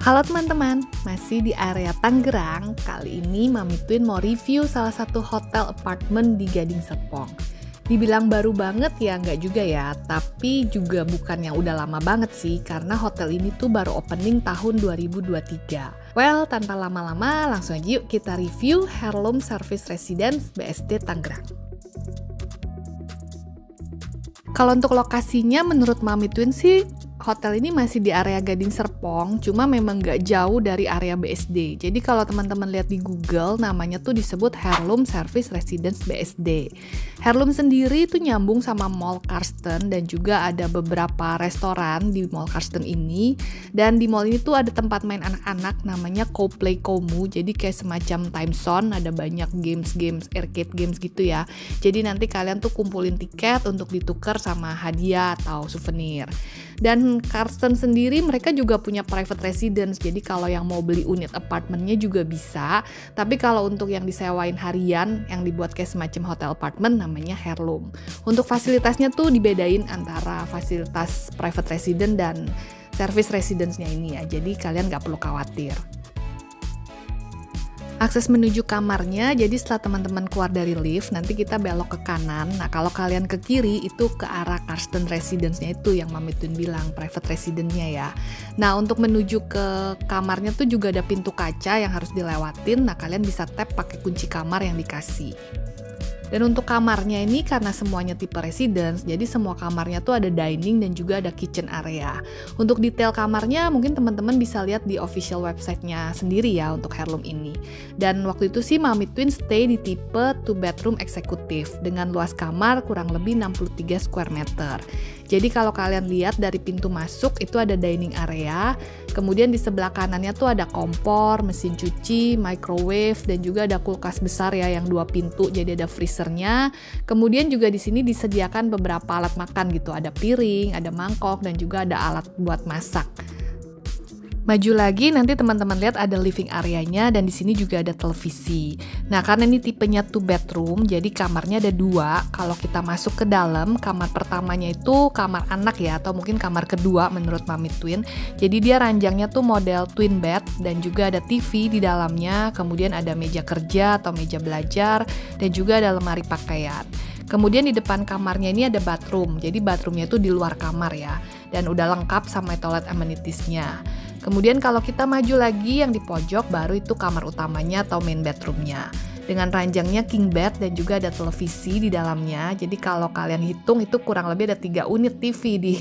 Halo teman-teman, masih di area Tangerang. Kali ini Mami Twin mau review salah satu hotel apartemen di Gading Serpong. Dibilang baru banget ya, nggak juga ya, tapi juga bukan yang udah lama banget sih, karena hotel ini tuh baru opening tahun 2023. Well, tanpa lama-lama, langsung aja yuk kita review Heirloom Service Residence BSD Tangerang. Kalau untuk lokasinya, menurut Mami Twin sih, hotel ini masih di area Gading Serpong, cuma memang nggak jauh dari area BSD. Jadi kalau teman-teman lihat di Google, namanya tuh disebut Heirloom Service Residence BSD. Heirloom sendiri itu nyambung sama Mall Karsten dan juga ada beberapa restoran di Mall Karsten ini. Dan di mall ini tuh ada tempat main anak-anak namanya Co-Play Komu. Jadi kayak semacam time zone, ada banyak games, arcade games gitu ya. Jadi nanti kalian tuh kumpulin tiket untuk ditukar sama hadiah atau souvenir. Dan Karsten sendiri mereka juga punya private residence, jadi kalau yang mau beli unit apartemennya juga bisa. Tapi kalau untuk yang disewain harian, yang dibuat kayak semacam hotel apartemen, namanya Heirloom. Untuk fasilitasnya tuh dibedain antara fasilitas private residence dan service residence-nya ini ya, jadi kalian nggak perlu khawatir. Akses menuju kamarnya, jadi setelah teman-teman keluar dari lift, nanti kita belok ke kanan. Nah, kalau kalian ke kiri, itu ke arah Karsten Residence-nya itu yang Mami Twin bilang, private residence-nya ya. Nah, untuk menuju ke kamarnya tuh juga ada pintu kaca yang harus dilewatin. Nah, kalian bisa tap pakai kunci kamar yang dikasih. Dan untuk kamarnya ini karena semuanya tipe residence, jadi semua kamarnya tuh ada dining dan juga ada kitchen area. Untuk detail kamarnya mungkin teman-teman bisa lihat di official website-nya sendiri ya untuk Heirloom ini. Dan waktu itu sih Mami Twin stay di tipe 2 bedroom eksekutif dengan luas kamar kurang lebih 63 square meter. Jadi kalau kalian lihat dari pintu masuk itu ada dining area, kemudian di sebelah kanannya tuh ada kompor, mesin cuci, microwave, dan juga ada kulkas besar ya yang 2 pintu, jadi ada freezernya. Kemudian juga di sini disediakan beberapa alat makan gitu, ada piring, ada mangkok, dan juga ada alat buat masak. Maju lagi nanti teman-teman lihat ada living area-nya dan di sini juga ada televisi. Nah, karena ini tipenya 2 bedroom, jadi kamarnya ada 2. Kalau kita masuk ke dalam, kamar pertamanya itu kamar anak ya, atau mungkin kamar kedua menurut Mami Twin. Jadi dia ranjangnya tuh model twin bed dan juga ada TV di dalamnya, kemudian ada meja kerja atau meja belajar dan juga ada lemari pakaian. Kemudian di depan kamarnya ini ada bathroom, jadi bathroomnya itu di luar kamar ya, dan udah lengkap sama toilet amenities-nya. Kemudian kalau kita maju lagi yang di pojok baru itu kamar utamanya atau main bedroom-nya. Dengan ranjangnya king bed dan juga ada televisi di dalamnya. Jadi kalau kalian hitung itu kurang lebih ada 3 unit TV di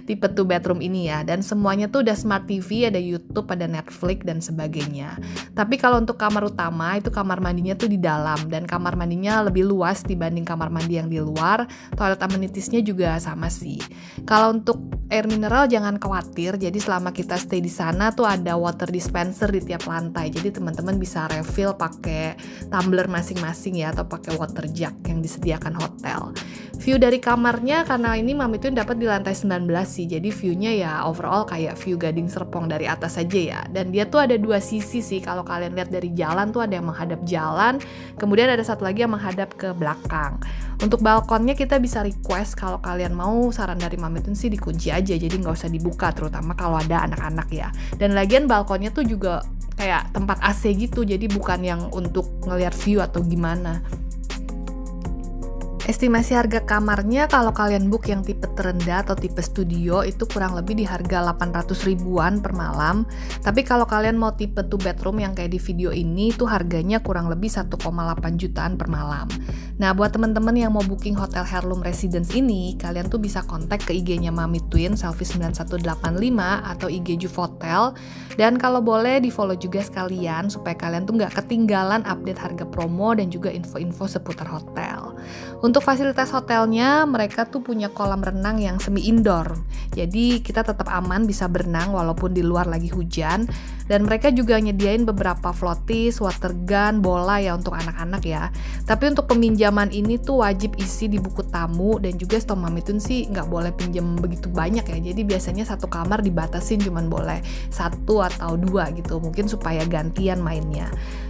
tipe 2 bedroom ini ya. Dan semuanya tuh udah smart TV, ada YouTube, ada Netflix dan sebagainya. Tapi kalau untuk kamar utama itu kamar mandinya tuh di dalam dan kamar mandinya lebih luas dibanding kamar mandi yang di luar. Toilet amenities-nya juga sama sih. Kalau untuk air mineral jangan khawatir. Jadi selama kita stay di sana tuh ada water dispenser di tiap lantai. Jadi teman-teman bisa refill pakai tumbler masing-masing ya, atau pakai water jug yang disediakan hotel. View dari kamarnya karena ini Mami Twin dapat di lantai 19 sih, jadi view-nya ya overall kayak view Gading Serpong dari atas aja ya. Dan dia tuh ada 2 sisi sih, kalau kalian lihat dari jalan tuh ada yang menghadap jalan, kemudian ada satu lagi yang menghadap ke belakang. Untuk balkonnya kita bisa request kalau kalian mau, saran dari Mami Twin sih dikunci aja, jadi nggak usah dibuka, terutama kalau ada anak-anak ya. Dan lagian balkonnya tuh juga kayak tempat AC gitu, jadi bukan yang untuk ngelihat view atau gimana. Estimasi harga kamarnya kalau kalian book yang tipe terendah atau tipe studio itu kurang lebih di harga 800 ribuan per malam. Tapi kalau kalian mau tipe 2 bedroom yang kayak di video ini itu harganya kurang lebih 1,8 jutaan per malam. Nah, buat teman-teman yang mau booking hotel Heirloom Residence ini, kalian tuh bisa kontak ke IG-nya Mami Twin Selfie9185 atau IG Juvotel. Dan kalau boleh di follow juga sekalian supaya kalian tuh nggak ketinggalan update harga promo dan juga info-info seputar hotel. Untuk fasilitas hotelnya, mereka tuh punya kolam renang yang semi indoor. Jadi kita tetap aman bisa berenang walaupun di luar lagi hujan. Dan mereka juga nyediain beberapa floaties, water gun, bola ya untuk anak-anak ya. Tapi untuk peminjaman ini tuh wajib isi di buku tamu dan juga setahu Mami Twin sih nggak boleh pinjam begitu banyak ya. Jadi biasanya satu kamar dibatasin cuman boleh 1 atau 2 gitu, mungkin supaya gantian mainnya.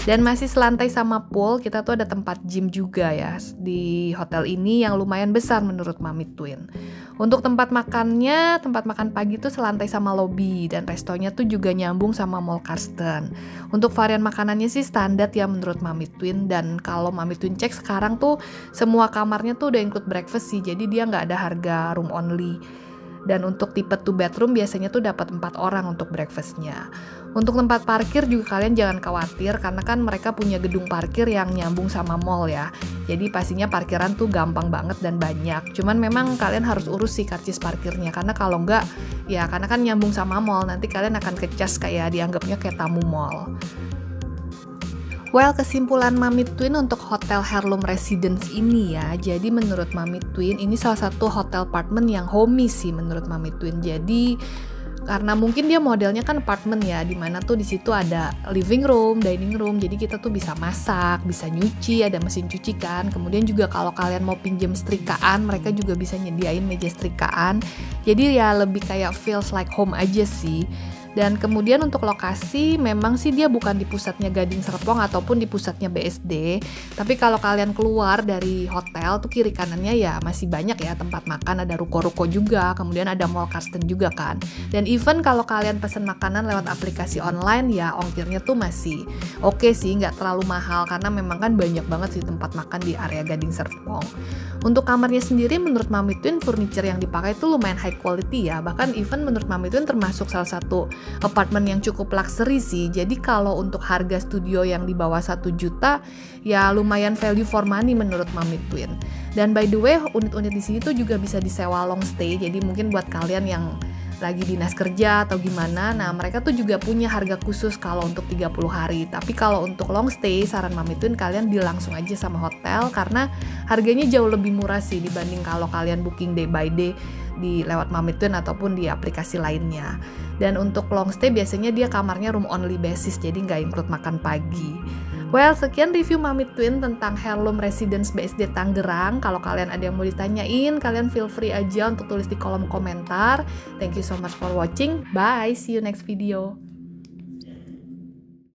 Dan masih selantai sama pool, kita tuh ada tempat gym juga ya di hotel ini yang lumayan besar menurut Mami Twin. Untuk tempat makannya, tempat makan pagi tuh selantai sama lobby, dan restonya tuh juga nyambung sama Mall Karsten. Untuk varian makanannya sih standar ya menurut Mami Twin, dan kalau Mami Twin cek sekarang tuh semua kamarnya tuh udah include breakfast sih, jadi dia nggak ada harga room only. Dan untuk tipe 2 bedroom biasanya tuh dapat 4 orang untuk breakfastnya. Untuk tempat parkir juga kalian jangan khawatir, karena kan mereka punya gedung parkir yang nyambung sama mall ya. Jadi pastinya parkiran tuh gampang banget dan banyak. Cuman memang kalian harus urus sih karcis parkirnya, karena kalau enggak ya karena kan nyambung sama mall, nanti kalian akan kecas kayak dianggapnya kayak tamu mall. Well, kesimpulan Mami Twin untuk Hotel Heirloom Residence ini ya. Jadi menurut Mami Twin ini salah satu hotel apartemen yang homey sih menurut Mami Twin. Jadi karena mungkin dia modelnya kan apartemen ya, dimana tuh di situ ada living room, dining room. Jadi kita tuh bisa masak, bisa nyuci, ada mesin cuci kan. Kemudian juga kalau kalian mau pinjam setrikaan, mereka juga bisa nyediain meja setrikaan. Jadi ya lebih kayak feels like home aja sih. Dan kemudian untuk lokasi memang sih dia bukan di pusatnya Gading Serpong ataupun di pusatnya BSD, tapi kalau kalian keluar dari hotel tuh kiri kanannya ya masih banyak ya tempat makan, ada ruko-ruko juga, kemudian ada Mall Karsten juga kan. Dan even kalau kalian pesen makanan lewat aplikasi online ya ongkirnya tuh masih oke sih, nggak terlalu mahal karena memang kan banyak banget sih tempat makan di area Gading Serpong. Untuk kamarnya sendiri menurut Mami Twin furniture yang dipakai tuh lumayan high quality ya, bahkan even menurut Mami Twin termasuk salah satu apartemen yang cukup luxury sih. Jadi kalau untuk harga studio yang di bawah 1 juta ya lumayan value for money menurut Mami Twin. Dan by the way, unit-unit di sini tuh juga bisa disewa long stay. Jadi mungkin buat kalian yang lagi dinas kerja atau gimana, nah mereka tuh juga punya harga khusus kalau untuk 30 hari. Tapi kalau untuk long stay, saran Mami Twin kalian deal langsung aja sama hotel karena harganya jauh lebih murah sih dibanding kalau kalian booking day by day di lewat Mami Twin ataupun di aplikasi lainnya. Dan untuk long stay biasanya dia kamarnya room only basis, jadi nggak include makan pagi. Well, sekian review Mami Twin tentang Heirloom Residence BSD Tangerang. Kalau kalian ada yang mau ditanyain, kalian feel free aja untuk tulis di kolom komentar. Thank you so much for watching. Bye, see you next video.